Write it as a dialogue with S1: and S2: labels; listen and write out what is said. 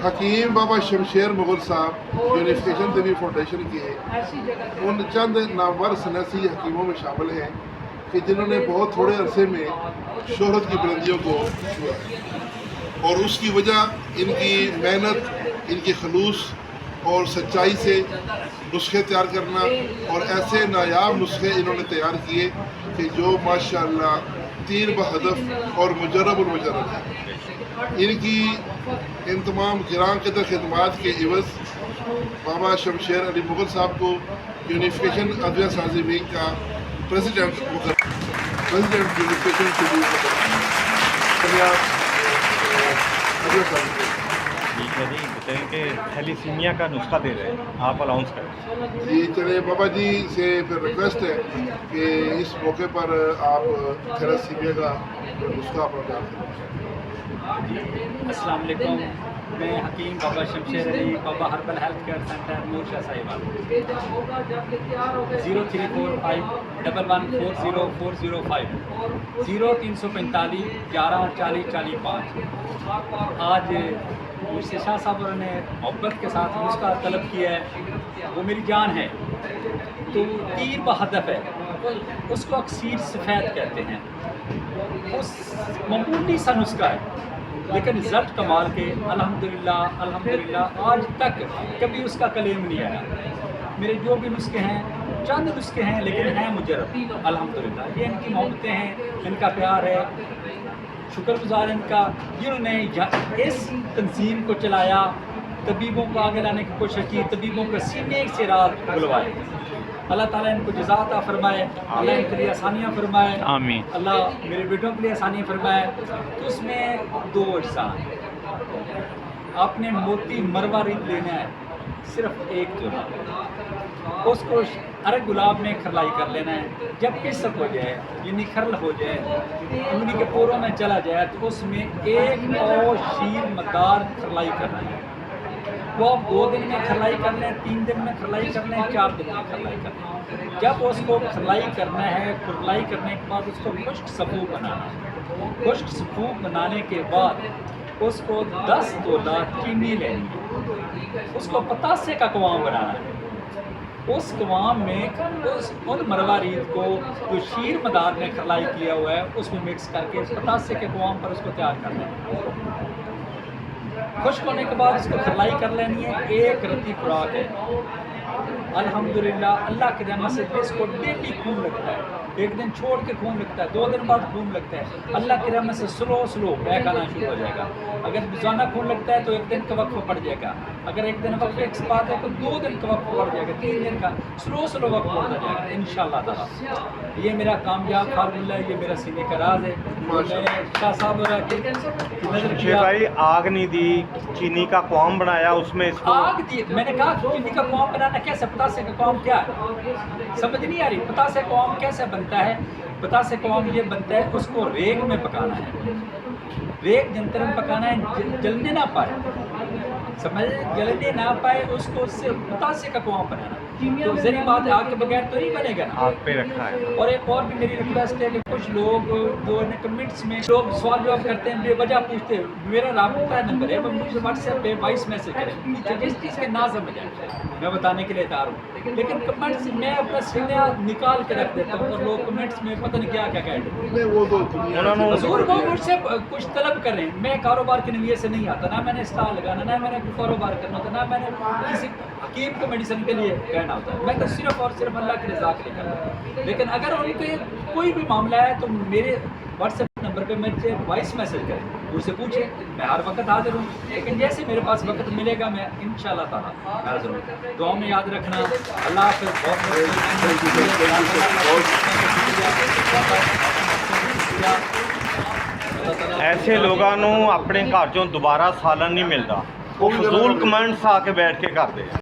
S1: حکیم بابا شمشیر مغل صاحب یونیفیکیشن طبی فاؤنڈیشن کے ان چند نامور سنسی حکیموں میں شامل ہیں کہ جنہوں نے بہت تھوڑے عرصے میں شہرت کی بلندیوں کو چھوا، اور اس کی وجہ ان کی محنت، ان کی خلوص اور سچائی سے نسخے تیار کرنا، اور ایسے نایاب نسخے انہوں نے تیار کیے کہ جو ماشاءاللہ تیر بہدف اور مجرب المجرب ہے۔ ان کی ان تمام گراں قدر خدمات کے عوض بابا شمشیر علی مغل صاحب کو یونیفیکیشن ادویہ سازی ونگ کا پریزیڈنٹ یونیفیکیشن کے لیے
S2: جی بتائیں کہ تھیلیسیمیا کا نسخہ دے رہے ہیں، آپ الاؤنس کریں۔
S1: جی چلے بابا جی سے پھر ریکویسٹ ہے کہ اس موقع پر آپ تھیلیسیمیا کا نسخہ اپنا بیان کریں۔
S3: السلام علیکم، میں حکیم بابا شمشیر علی بابا ہربل ہیلتھ کیئر سینٹر نور شاہ صاحبان 034511404005 0345 114045۔ آج مجھ سے شاہ صاحب نے محبت کے ساتھ نسخہ طلب کیا ہے، وہ میری جان ہے، تو تیر بہدف ہے، اس کو اکسیر سفید کہتے ہیں۔ اس معمولی سا نسخہ ہے لیکن رزلٹ کمال کے الحمدللہ آج تک کبھی اس کا کلیم نہیں آیا۔ میرے جو بھی نسخے ہیں چند نسخے ہیں لیکن ہیں مجرب الحمدللہ۔ یہ ان کی محبتیں ہیں، ان کا پیار ہے، شکر گزار ان کا جنہوں نے اس تنظیم کو چلایا، طبیبوں کو آگے لانے کی کوشش کی، طبیبوں کو سینے سے رات بلوائے۔ اللہ تعالیٰ ان کو جزا عطا فرمائے، اللہ ان کے لیے آسانیاں فرمائے،
S2: آمین۔
S3: اللہ میرے بیٹوں کے لیے آسانیاں فرمائے۔ تو اس میں دو اجزاء، آپ نے موتی مروارید لینا ہے، صرف ایک جوڑا، اس کو ارگ گلاب میں کھرلائی کر لینا ہے۔ جب قسط ہو جائے یعنی کھرل ہو جائے، انگلی کے پوروں میں چلا جائے، تو اس میں ایک اور شیر مدار کھرلائی کرنا ہے۔ وہ آپ 2 دن میں کھرلائی کر لیں، 3 دن میں کھرلائی کر لیں، 4 دن میں کھرلائی کر لیں۔ جب اس کو کھرلائی کرنا ہے، کھرلائی کرنے کے بعد اس کو خشک سفوف بنانا ہے۔ خشک سفوف بنانے کے بعد اس کو 10 تولہ چینی لینی ہے، اس کو پتاسے کا قوام بنانا ہے۔ اس قوام میں ان مروارید کو جو شیر مدار نے کھرلائی کیا ہوا ہے اس میں مکس کر کے پتاسے کے قوام پر اس کو تیار کرنا ہے۔ خشک ہونے کے بعد اس کو کھرلائی کر لینی ہے۔ ایک رتی خوراک ہے الحمدللہ، اللہ کے رحمت سے اس کو ڈیلی خون لگتا ہے، ایک دن چھوڑ کے خون لگتا ہے، 2 دن بعد خون لگتا ہے۔ اللہ کی رحمت سے سلو بیک آنا شروع ہو جائے گا۔ اگر روزانہ خون لگتا ہے تو 1 دن کا وقفہ پڑ جائے گا، اگر 1 دن وقفے کے بعد ہے تو 2 دن کا وقفہ پڑ جائے گا، 3 دن کا سلو وقفہ پڑ جائے گا انشاءاللہ تعالیٰ۔ یہ میرا کامیاب فارمولہ ہے، یہ میرا سینے کا راز ہے۔ میں شاہ صاحب کی نظر
S2: شمشیر
S3: کیا،
S2: بھائی آگ نہیں دی، چینی کا قوام بنایا، اس میں اس کو
S3: آگ دی۔ میں نے کہا چینی کا قوام بنانا کیسے، پتاسے کا قوام کیا ہے، سمجھ نہیں آ رہی۔ پتاسے کا قوام کیسے بنتا ہے؟ پتاسے کا قوام یہ بنتا ہے، اس کو ریگ میں پکانا ہے، ریگ جنتر میں پکانا ہے، جلنے نہ پائے، سمجھ جلنے نہ پائے، اس کو صرف پتاسے کا قوام بنانا۔ تو ذریعہ بات ہے، آگ کے بغیر تو نہیں بنے گا نا۔
S2: آگ پہ رکھا ہے۔
S3: اور ایک اور بھی میری ریکویسٹ ہے کہ کچھ لوگ جو کمنٹس میں لوگ سوال جواب کرتے ہیں، بے وجہ پوچھتے ہیں، میرا رابطہ نمبر ہے، وہ مجھے واٹس ایپ پہ وائس میسج کریں، جس چیز کے نہ سمجھ آئے میں بتانے کے لیے تیار ہوں، لیکن کمنٹس میں اپنا سینہ نکال کے رکھ دیتا ہوں، اور لوگ کمنٹس میں پتہ نہیں کیا کہہ دیتے ہیں۔
S1: وہ تو دنیا
S3: حضور وہ مجھ سے کچھ طلب کریں، میں کاروبار کے نویے سے نہیں آتا، نہ میں نے اسٹال لگانا، نہ میں نے کاروبار کرنا ہوتا، نہ میں نے کسی حکیم کو میڈیسن کے لیے کہنا ہوتا ہے، میں تو صرف اور صرف اللہ کی رضا کے لیے کرتا ہوں۔ لیکن اگر ان کے کوئی بھی معاملہ ہے تو میرے واٹس ایپ نمبر پہ مجھے وائس میسج کریں، مجھ سے پوچھیں، میں ہر وقت حاضر ہوں، لیکن جیسے میرے پاس وقت ملے گا میں انشاءاللہ تعالیٰ حاضر ہوں۔ دعاؤں میں یاد رکھنا، اللہ حافظ۔
S2: ایسے لوگوں اپنے گھر چوں دوبارہ سالن نہیں ملتا، وہ فضول کمنٹس آ کے بیٹھ کے کرتے ہیں۔